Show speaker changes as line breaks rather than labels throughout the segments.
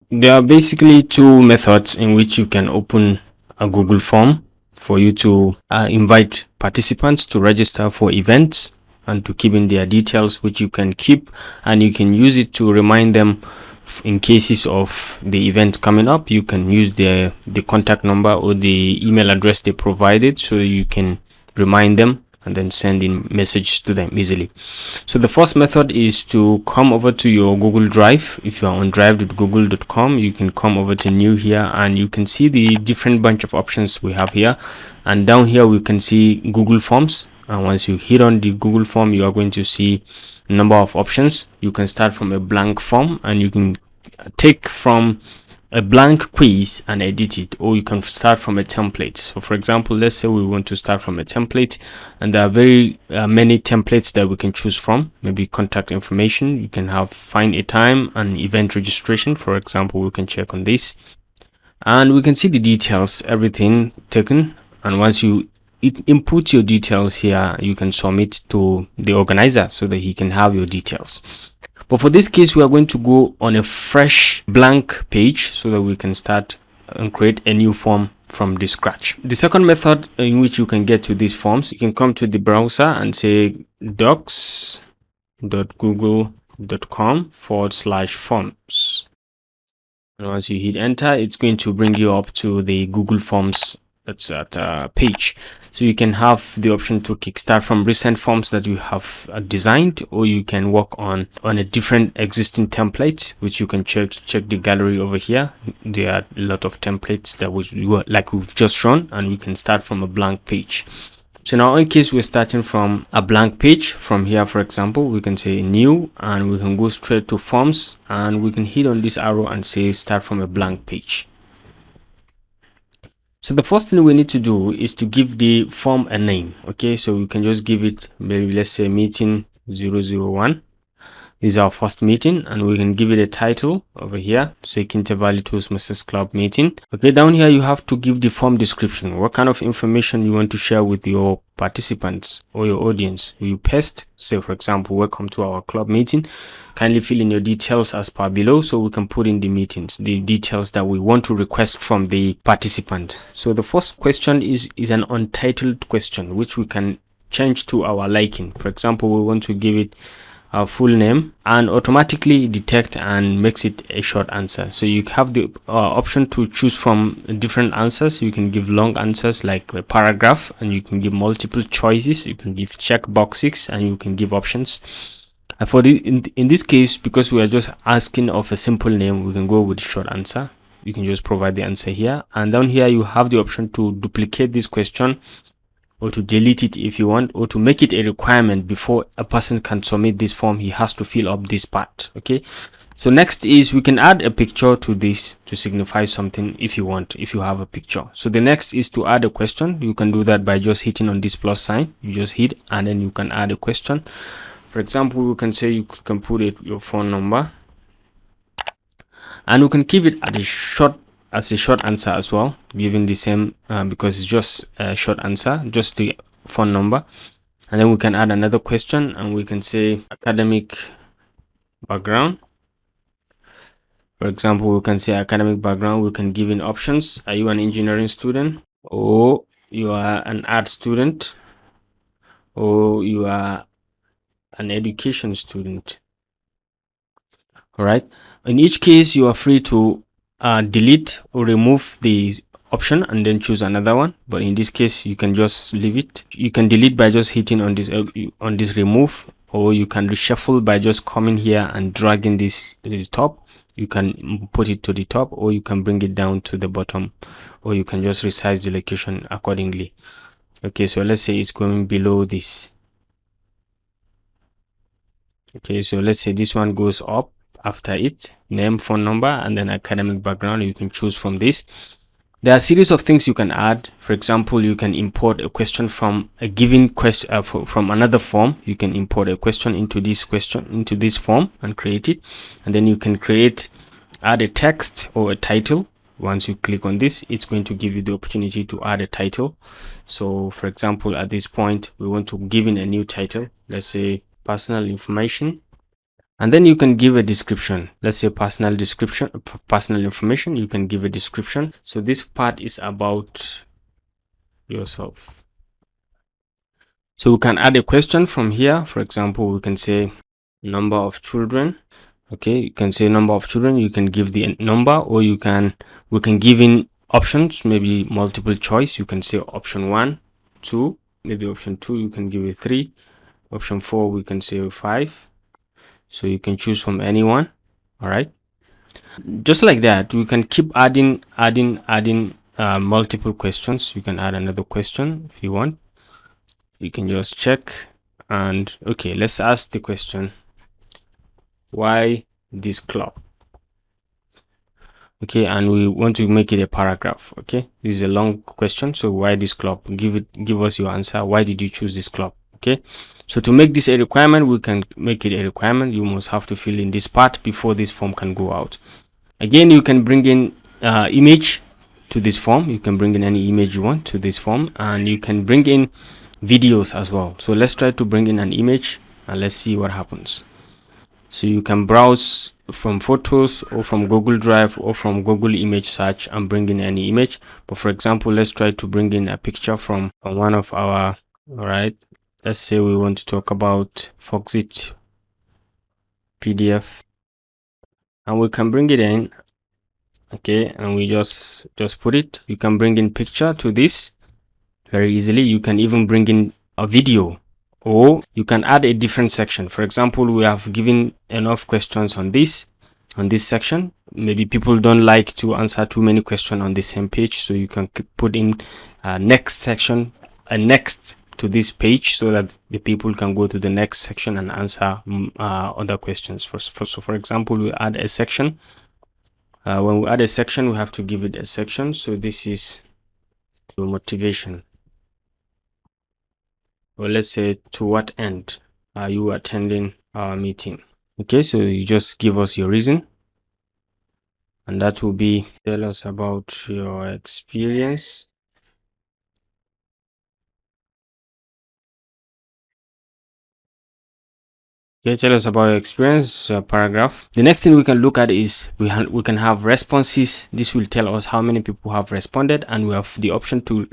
There are basically two methods in which you can open a Google form for you to invite participants to register for events and to keep in their details, which you can keep, and you can use it to remind them in cases of the event coming up. You can use the contact number or the email address they provided, so you can remind them and then send in messages to them easily. So the first method is to come over to your Google Drive. If you are on drive.google.com, you can come over to new here, and you can see the different bunch of options we have here, and down here we can see Google Forms. And once you hit on the Google form, you are going to see a number of options. You can start from a blank form, and you can take from a blank quiz and edit it, or you can start from a template. So for example, let's say we want to start from a template, and there are very many templates that we can choose from. Maybe contact information, you can have find a time and event registration. For example, we can check on this, and we can see the details, everything taken. And once you input your details here, you can submit to the organizer so that he can have your details. But for this case, we are going to go on a fresh blank page so that we can start and create a new form from the scratch. The second method in which you can get to these forms, you can come to the browser and say docs.google.com/forms. And once you hit enter, it's going to bring you up to the Google Forms page. So you can have the option to kickstart from recent forms that you have designed, or you can work on a different existing template, which you can check the gallery over here. There are a lot of templates that like we've just shown, and we can start from a blank page. So now in case we're starting from a blank page, from here, for example, we can say new, and we can go straight to forms, and we can hit on this arrow and say start from a blank page. So the first thing we need to do is to give the form a name. Okay, so we can just give it, maybe let's say meeting 001. This is our first meeting, and we can give it a title over here, say Kinte Valley Toastmasters Club meeting. Okay, down here you have to give the form description. What kind of information you want to share with your participants or your audience. You paste, say for example, welcome to our club meeting. Kindly fill in your details as per below, so we can put in the details that we want to request from the participant. So the first question is an untitled question, which we can change to our liking. For example, we want to give it our full name, and automatically detect and makes it a short answer. So you have the option to choose from different answers. You can give long answers like a paragraph, and you can give multiple choices. You can give check boxes, and you can give options. And for in this case, because we are just asking of a simple name, we can go with short answer. You can just provide the answer here, and down here you have the option to duplicate this question, or to delete it if you want, or to make it a requirement before a person can submit this form. He has to fill up this part. Okay, so next is we can add a picture to this to signify something if you want, if you have a picture. So the next is to add a question. You can do that by just hitting on this plus sign. You just hit, and then you can add a question. For example, we can say you can put it your phone number, and we can keep it at a short answer as well, giving the same because it's just a short answer, just the phone number. And then we can add another question, and we can say academic background. For example, we can say academic background. We can give in options. Are you an engineering student, or you are an art student, or you are an education student? All right, in each case you are free to delete or remove the option and then choose another one, but in this case you can just leave it. You can delete by just hitting on this remove, or you can reshuffle by just coming here and dragging this to the top. You can put it to the top, or you can bring it down to the bottom, or you can just resize the location accordingly. Okay, so let's say it's going below this. Okay, so let's say this one goes up after it, name, phone number, and then academic background. You can choose from this. There are a series of things you can add. For example, you can import a question from a given question from another form. You can import a question into this form and create it, and then you can add a text or a title. Once you click on this, it's going to give you the opportunity to add a title. So for example, at this point we want to give in a new title. Let's say personal information And then you can give a description. Let's say personal description, personal information. You can give a description. So this part is about yourself. So we can add a question from here. For example, we can say number of children. Okay, you can say number of children. You can give the number, or we can give in options, maybe multiple choice. You can say option 1, 2, maybe option 2 you can give it 3, option 4 we can say 5. So you can choose from anyone. All right, just like that. We can keep adding multiple questions. You can add another question if you want. You can just check. And okay, let's ask the question, why this club? Okay, and we want to make it a paragraph. Okay, this is a long question, so why this club? Give us your answer. Why did you choose this club? Okay, so to make this a requirement, we can make it a requirement. You must have to fill in this part before this form can go out. Again, you can bring in image to this form. You can bring in any image you want to this form, and you can bring in videos as well. So let's try to bring in an image and let's see what happens. So you can browse from photos or from Google Drive or from Google image search and bring in any image. But for example, let's try to bring in a picture from one of our, all right, let's say we want to talk about Foxit PDF, and we can bring it in. Okay, and we just put it. You can bring in picture to this very easily. You can even bring in a video, or you can add a different section. For example, we have given enough questions on this section. Maybe people don't like to answer too many questions on the same page, so you can put in a next section, a next to this page, so that the people can go to the next section and answer other questions. So for example, we add a section. When we add a section, we have to give it a section. So this is motivation, or let's say, to what end are you attending our meeting? Okay, so you just give us your reason, and that will be, tell us about your experience. Okay, tell us about your experience, paragraph. The next thing we can look at is we can have responses. This will tell us how many people have responded, and we have the option to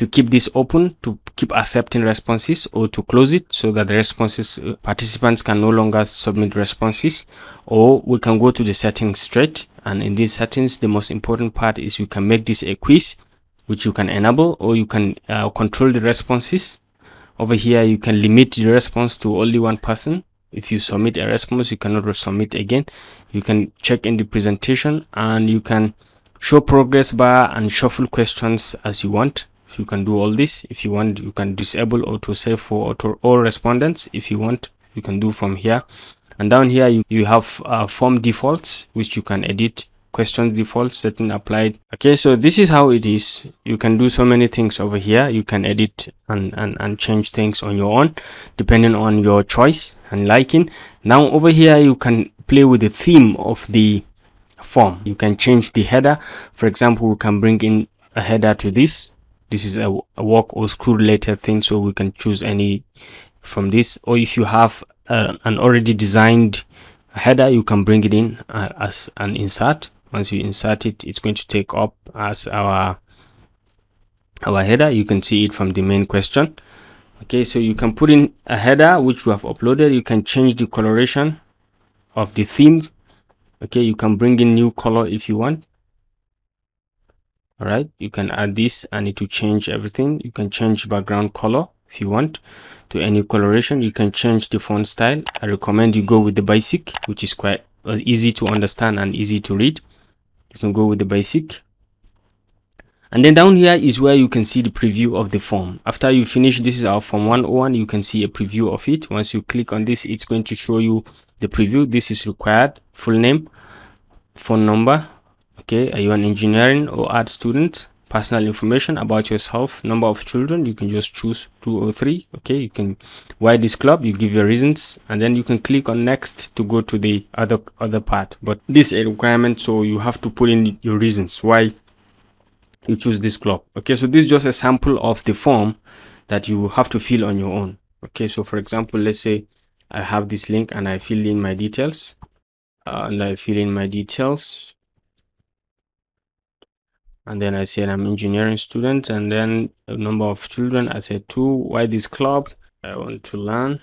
keep this open, to keep accepting responses, or to close it so that the responses, participants can no longer submit responses. Or we can go to the settings straight, and in these settings, the most important part is you can make this a quiz, which you can enable, or you can control the responses. Over here, you can limit the response to only one person. If you submit a response, you cannot resubmit again. You can check in the presentation, and you can show progress bar and shuffle questions as you want. You can do all this. If you want, you can disable autosave for all respondents. If you want, you can do from here. And down here, you have form defaults, which you can edit. Question defaults, setting applied. Okay, so this is how it is. You can do so many things over here. You can edit and change things on your own, depending on your choice and liking. Now over here, you can play with the theme of the form. You can change the header. For example, we can bring in a header to this. This is a work or school related thing, so we can choose any from this. Or if you have an already designed header, you can bring it in as an insert. Once you insert it, it's going to take up as our header. You can see it from the main question. Okay, so you can put in a header which we have uploaded. You can change the coloration of the theme. Okay, you can bring in new color if you want. All right, you can add this and it will change everything. You can change background color if you want to any coloration. You can change the font style. I recommend you go with the basic, which is quite easy to understand and easy to read. You can go with the basic. And then down here is where you can see the preview of the form. After you finish, this is our form 101. You can see a preview of it. Once you click on this, it's going to show you the preview. This is required: full name, phone number. Okay, are you an engineering or art student? Personal information about yourself, number of children. You can just choose 2 or 3. Okay, you can, why this club, you give your reasons, and then you can click on next to go to the other part. But this is a requirement, so you have to put in your reasons why you choose this club. Okay, so this is just a sample of the form that you have to fill on your own. Okay, so for example, let's say I have this link and I fill in my details, and then I said I'm engineering student, and then a number of children, I said 2. Why this club? I want to learn,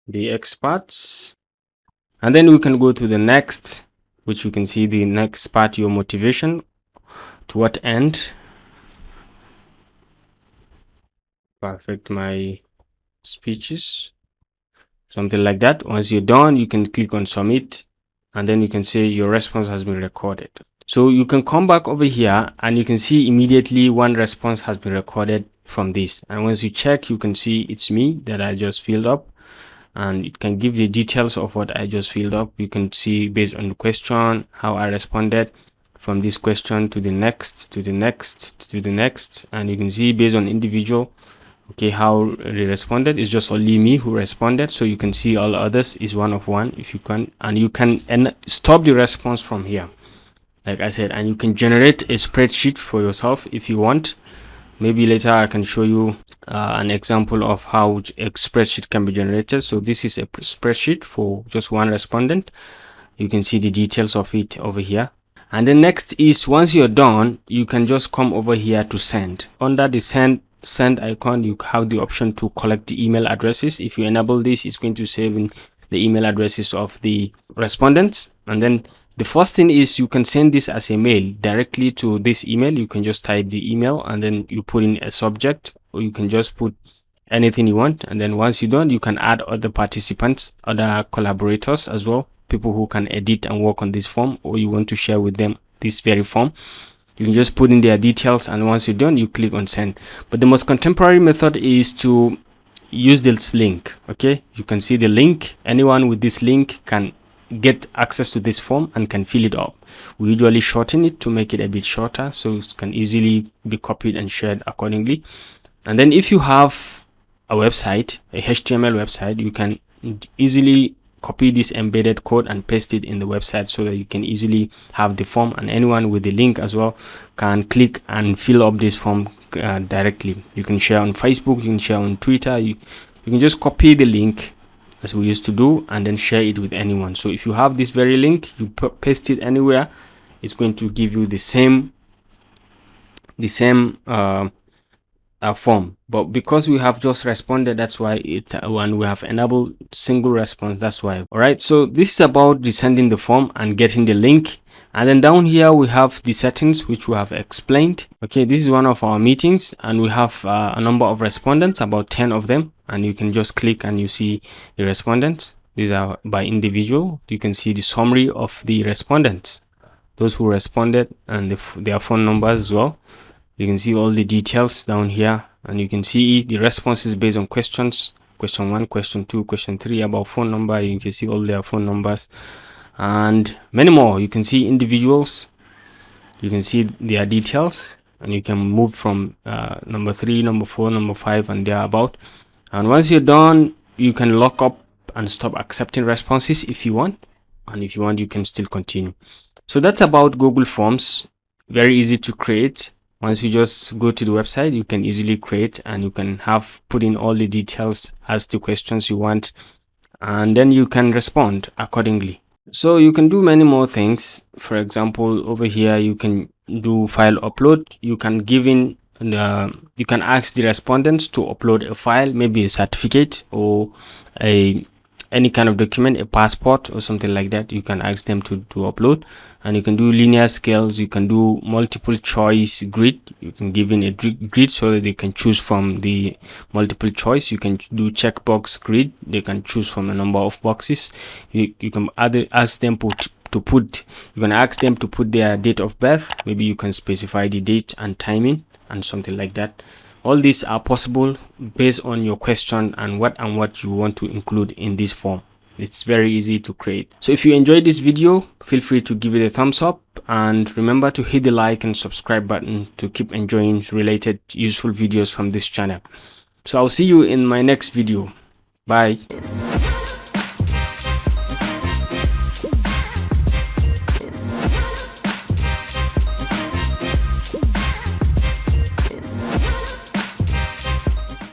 the experts. And then we can go to the next, which you can see the next part, your motivation, to what end. Perfect my speeches, something like that. Once you're done, you can click on submit, and then you can say your response has been recorded. So you can come back over here and you can see immediately one response has been recorded from this. And once you check, you can see it's me that I just filled up, and it can give the details of what I just filled up. You can see based on the question how I responded from this question to the next, to the next, to the next, and you can see based on individual, okay, how they responded. It's just only me who responded, so you can see all others is 1 of 1 if you can, and you can stop the response from here, like I said, and you can generate a spreadsheet for yourself if you want. Maybe later I can show you an example of how a spreadsheet can be generated. So this is a spreadsheet for just one respondent. You can see the details of it over here. And the next is, once you're done, you can just come over here to send. Under the send icon, you have the option to collect the email addresses. If you enable this, it's going to save in the email addresses of the respondents. And then the first thing is you can send this as a mail directly to this email. You can just type the email and then you put in a subject, or you can just put anything you want. And then once you're done, you can add other participants, other collaborators as well, people who can edit and work on this form, or you want to share with them this very form. You can just put in their details, and once you're done, you click on send. But the most contemporary method is to use this link. Okay, you can see the link. Anyone with this link can get access to this form and can fill it up. We usually shorten it to make it a bit shorter, so it can easily be copied and shared accordingly. And then if you have a website, a HTML website, you can easily copy this embedded code and paste it in the website, so that you can easily have the form, and anyone with the link as well can click and fill up this form directly. You can share on Facebook, you can share on Twitter, you can just copy the link as we used to do and then share it with anyone. So if you have this very link, you paste it anywhere, it's going to give you the same form. But because we have just responded, that's why when we have enabled single response, that's why. All right, so this is about sending the form and getting the link. And then down here we have the settings, which we have explained. Okay, this is one of our meetings, and we have a number of respondents, about 10 of them, and you can just click and you see the respondents. These are by individual. You can see the summary of the respondents, those who responded, and their phone numbers as well. You can see all the details down here, and you can see the responses based on questions: question 1, question 2, question 3, about phone number. You can see all their phone numbers and many more. You can see individuals, you can see their details, and you can move from number 3, number 4, number 5, and thereabout. And once you're done, you can lock up and stop accepting responses if you want, and if you want, you can still continue. So that's about Google Forms. Very easy to create. Once you just go to the website, you can easily create, and you can put in all the details as to questions you want, and then you can respond accordingly. So you can do many more things. For example, over here you can do file upload. You can you can ask the respondents to upload a file, maybe a certificate or any kind of document, a passport or something like that. You can ask them to upload. And you can do linear scales. You can do multiple choice grid. You can give in a grid so that they can choose from the multiple choice. You can do checkbox grid. They can choose from a number of boxes. You can ask them to put their date of birth. Maybe you can specify the date and timing and something like that. All these are possible based on your question and what you want to include in this form. It's very easy to create. So if you enjoyed this video, feel free to give it a thumbs up, and remember to hit the like and subscribe button to keep enjoying related useful videos from this channel. So I'll see you in my next video. Bye.